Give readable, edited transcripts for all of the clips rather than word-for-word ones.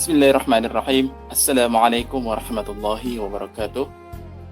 Bismillahirrahmanirrahim. Assalamualaikum warahmatullahi wabarakatuh.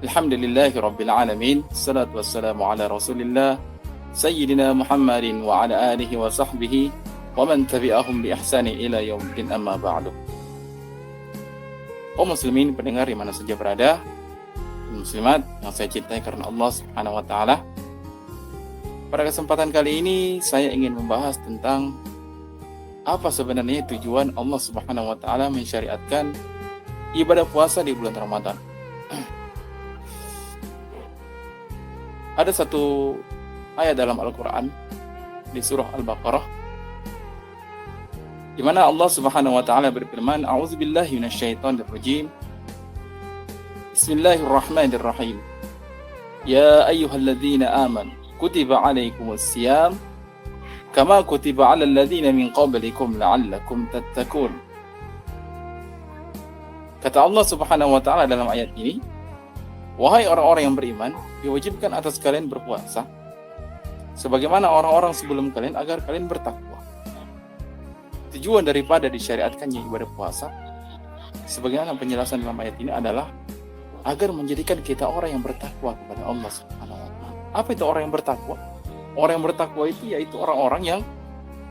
Alhamdulillahi rabbil alamin. Assalatu wassalamu ala rasulillah Sayyidina Muhammadin wa ala alihi wa sahbihi wa man tabi'ahum bi ihsani ila yaumiddin, amma ba'du. Kaum muslimin pendengar di mana saja berada, muslimat yang saya cintai karena Allah Subhanahu wa taala. Pada kesempatan kali ini saya ingin membahas tentang apa sebenarnya tujuan Allah Subhanahu wa taala mensyariatkan ibadah puasa di bulan Ramadan. Ada satu ayat dalam Al-Qur'an di surah Al-Baqarah di mana Allah Subhanahu wa taala berfirman, "A'udzubillahi minasyaitonir rajim. Bismillahirrahmanirrahim. Ya ayyuhalladzina amanu kutiba 'alaikumus shiyam kama kutiba 'alal ladzina min qablikum la'allakum tattaqun." Kata Allah Subhanahu wa taala dalam ayat ini, wahai orang-orang yang beriman, diwajibkan atas kalian berpuasa sebagaimana orang-orang sebelum kalian agar kalian bertakwa. Tujuan daripada disyariatkannya ibadah puasa sebagaimana penjelasan dalam ayat ini adalah agar menjadikan kita orang yang bertakwa kepada Allah Subhanahu wa taala. Apa itu orang yang bertakwa? Orang yang bertakwa itu yaitu orang-orang yang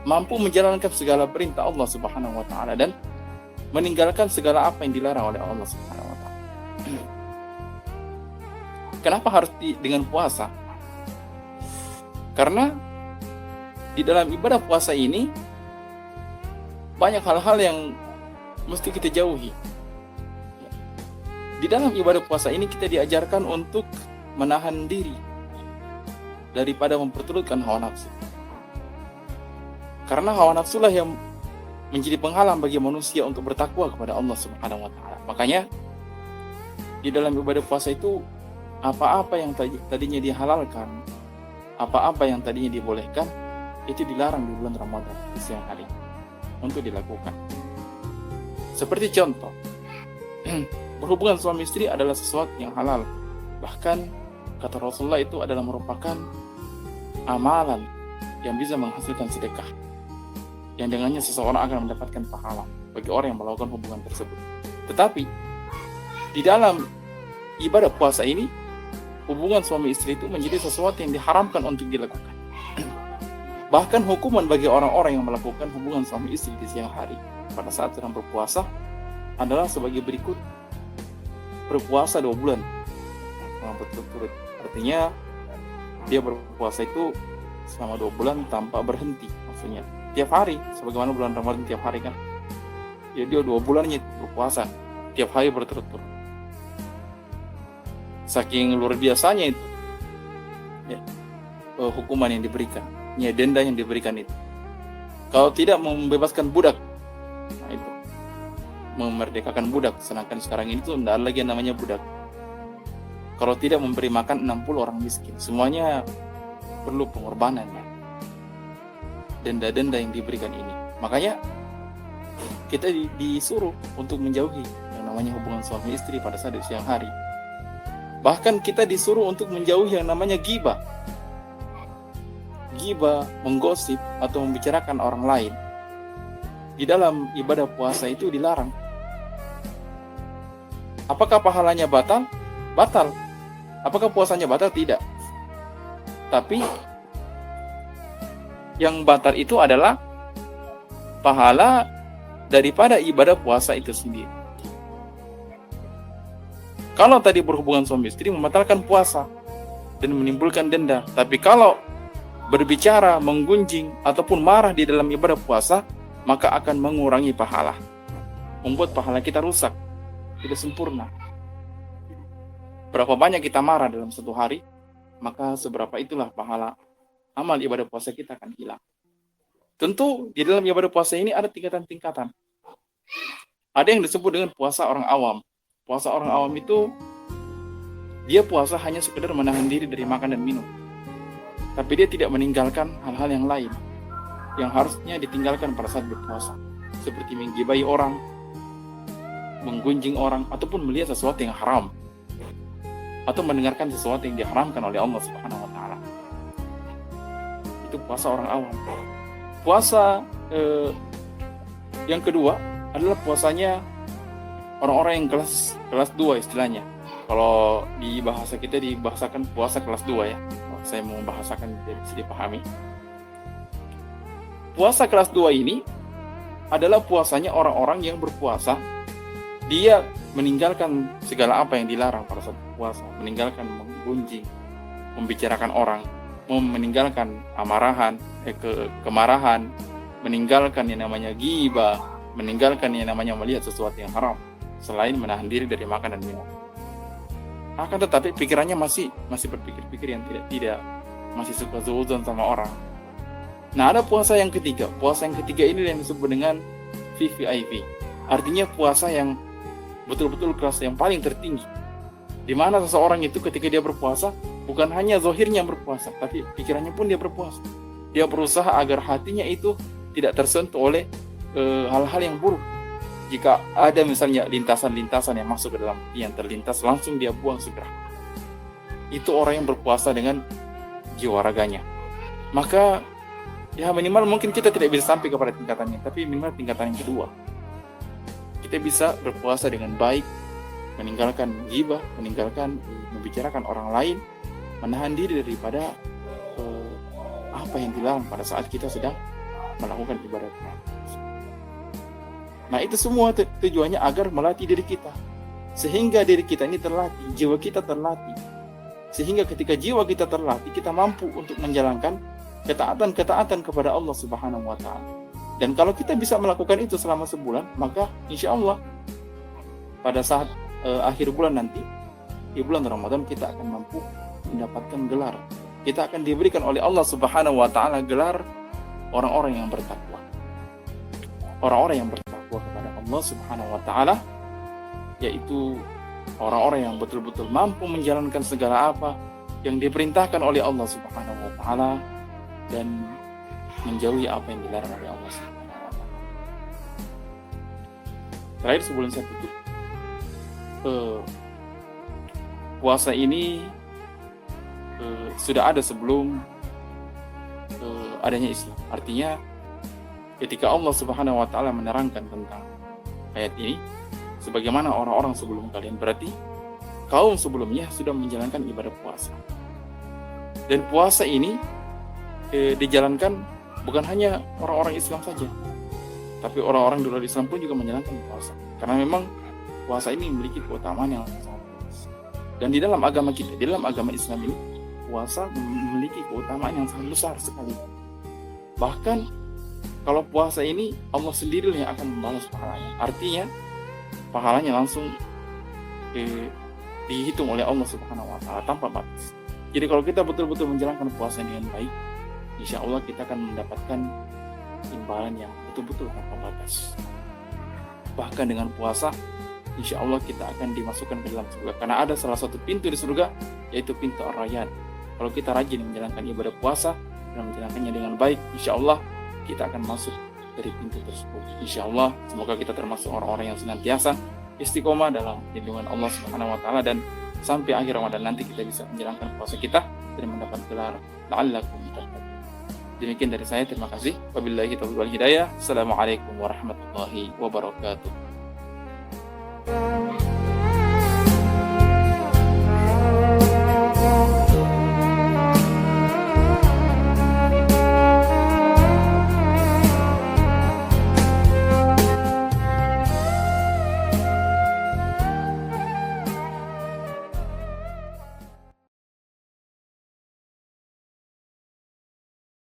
mampu menjalankan segala perintah Allah Subhanahu wa taala dan meninggalkan segala apa yang dilarang oleh Allah Subhanahu wa taala. Kenapa harus dengan puasa? Karena di dalam ibadah puasa ini banyak hal-hal yang mesti kita jauhi. Di dalam ibadah puasa ini kita diajarkan untuk menahan diri daripada memperturutkan hawa nafsu. Karena hawa nafsulah yang menjadi penghalang bagi manusia untuk bertakwa kepada Allah Subhanahu wa taala. Makanya di dalam ibadah puasa itu apa-apa yang tadinya dihalalkan, apa-apa yang tadinya dibolehkan, itu dilarang di bulan Ramadan di siang hari untuk dilakukan. Seperti contoh, berhubungan suami istri adalah sesuatu yang halal. Bahkan kata Rasulullah itu adalah merupakan amalan yang bisa menghasilkan sedekah, yang dengannya seseorang akan mendapatkan pahala bagi orang yang melakukan hubungan tersebut. Tetapi di dalam ibadah puasa ini, hubungan suami istri itu menjadi sesuatu yang diharamkan untuk dilakukan. Bahkan hukuman bagi orang-orang yang melakukan hubungan suami istri di siang hari pada saat sedang berpuasa adalah sebagai berikut: berpuasa 2 bulan berturut-turut. Artinya dia berpuasa itu selama 2 bulan tanpa berhenti. Maksudnya tiap hari, sebagaimana bulan Ramadan tiap hari kan. Ya, dia 2 bulannya berpuasa tiap hari berturut-turut. Saking luar biasanya itu ya, hukuman yang diberikan, ya, denda yang diberikan itu. Kalau tidak membebaskan budak, nah itu memerdekakan budak. Sedangkan sekarang ini tuh tidak ada lagi yang namanya budak. Kalau tidak memberi makan 60 orang miskin, semuanya perlu pengorbanan ya. Denda-denda yang diberikan ini. Makanya kita disuruh untuk menjauhi yang namanya hubungan suami istri pada saat di siang hari. Bahkan kita disuruh untuk menjauhi yang namanya ghibah. Ghibah, menggosip atau membicarakan orang lain. Di dalam ibadah puasa itu dilarang. Apakah pahalanya batal? Batal. Apakah puasanya batal? Tidak. Tapi yang batal itu adalah pahala daripada ibadah puasa itu sendiri. Kalau tadi berhubungan suami istri membatalkan puasa dan menimbulkan denda, tapi kalau berbicara, menggunjing ataupun marah di dalam ibadah puasa, maka akan mengurangi pahala, membuat pahala kita rusak, tidak sempurna. Berapa banyak kita marah dalam satu hari, maka seberapa itulah pahala amal ibadah puasa kita akan hilang. Tentu di dalam ibadah puasa ini ada tingkatan-tingkatan. Ada yang disebut dengan puasa orang awam. Puasa orang awam itu dia puasa hanya sekedar menahan diri dari makan dan minum, tapi dia tidak meninggalkan hal-hal yang lain yang harusnya ditinggalkan pada saat berpuasa, seperti menggibahi orang, menggunjing orang, ataupun melihat sesuatu yang haram, atau mendengarkan sesuatu yang diharamkan oleh Allah Subhanahu wa taala. Itu puasa orang awam. Puasa yang kedua adalah puasanya orang-orang yang kelas 2 istilahnya. Kalau di bahasa kita dibahasakan puasa kelas 2 ya. Saya mau bahasakan biar bisa dipahami. Puasa kelas 2 ini adalah puasanya orang-orang yang berpuasa. Dia meninggalkan segala apa yang dilarang pada saat puasa, meninggalkan menggunjing, membicarakan orang, meninggalkan kemarahan, meninggalkan yang namanya ghibah, meninggalkan yang namanya melihat sesuatu yang haram, selain menahan diri dari makan dan minum. Akan tetapi pikirannya masih berpikir-pikir yang tidak masih suka zuudzon sama orang. Nah, ada puasa yang ketiga. Puasa yang ketiga ini yang disebut dengan VVIP. Artinya puasa yang betul-betul kelas yang paling tertinggi. Di mana seseorang itu ketika dia berpuasa, bukan hanya zahirnya berpuasa, tapi pikirannya pun dia berpuasa. Dia berusaha agar hatinya itu tidak tersentuh oleh hal-hal yang buruk. Jika ada misalnya lintasan-lintasan yang masuk ke dalam yang terlintas, langsung dia buang segera. Itu orang yang berpuasa dengan jiwa raganya. Maka ya minimal mungkin kita tidak bisa sampai kepada tingkatannya, tapi minimal tingkatan yang kedua. Kita bisa berpuasa dengan baik, meninggalkan ghibah, meninggalkan membicarakan orang lain, menahan diri daripada apa yang dilarang pada saat kita sedang melakukan ibadah. Nah, itu semua tujuannya agar melatih diri kita, sehingga diri kita ini terlatih, jiwa kita terlatih, sehingga ketika jiwa kita terlatih, kita mampu untuk menjalankan ketaatan kepada Allah Subhanahu wa Ta'ala. Dan kalau kita bisa melakukan itu selama sebulan, maka insya Allah pada saat akhir bulan nanti, di bulan Ramadan, kita akan mampu mendapatkan gelar. Kita akan diberikan oleh Allah Subhanahu wa Ta'ala gelar orang-orang yang bertakwa. Orang-orang yang bertakwa kepada Allah Subhanahu wa Ta'ala, yaitu orang-orang yang betul-betul mampu menjalankan segala apa yang diperintahkan oleh Allah Subhanahu wa Ta'ala dan menjauhi apa yang dilarang oleh Allah Subhanahu wa Ta'ala. Terakhir sebelum saya tutup, puasa ini sudah ada sebelum adanya Islam. Artinya ketika Allah Subhanahu wa Ta'ala menerangkan tentang ayat ini, sebagaimana orang-orang sebelum kalian, berarti kaum sebelumnya sudah menjalankan ibadah puasa. Dan puasa ini dijalankan bukan hanya orang-orang Islam saja, tapi orang-orang di luar Islam pun juga menjalankan puasa. Karena memang puasa ini memiliki keutamaan yang sangat luas. Dan di dalam agama kita, di dalam agama Islam ini, puasa memiliki keutamaan yang sangat besar sekali. Bahkan kalau puasa ini Allah sendiri yang akan membalas pahalanya. Artinya pahalanya langsung dihitung oleh Allah Subhanahu wa Ta'ala tanpa batas. Jadi kalau kita betul-betul menjalankan puasa dengan baik, insya Allah kita akan mendapatkan imbalan yang betul-betul tanpa batas. Bahkan dengan puasa, insya Allah kita akan dimasukkan ke dalam surga. Karena ada salah satu pintu di surga, yaitu pintu Ar-Rayyan. Kalau kita rajin menjalankan ibadah puasa dan menjalankannya dengan baik, insya Allah kita akan masuk dari pintu tersebut. Insya Allah, semoga kita termasuk orang-orang yang senantiasa istiqomah dalam lindungan Allah Subhanahu wa Ta'ala, dan sampai akhir Ramadan nanti kita bisa menjalankan puasa kita dan mendapat gelar la'allakum tattaqun. Demikian dari saya, terima kasih. Wabillahi taufiq wal hidayah. Assalamualaikum warahmatullahi wabarakatuh.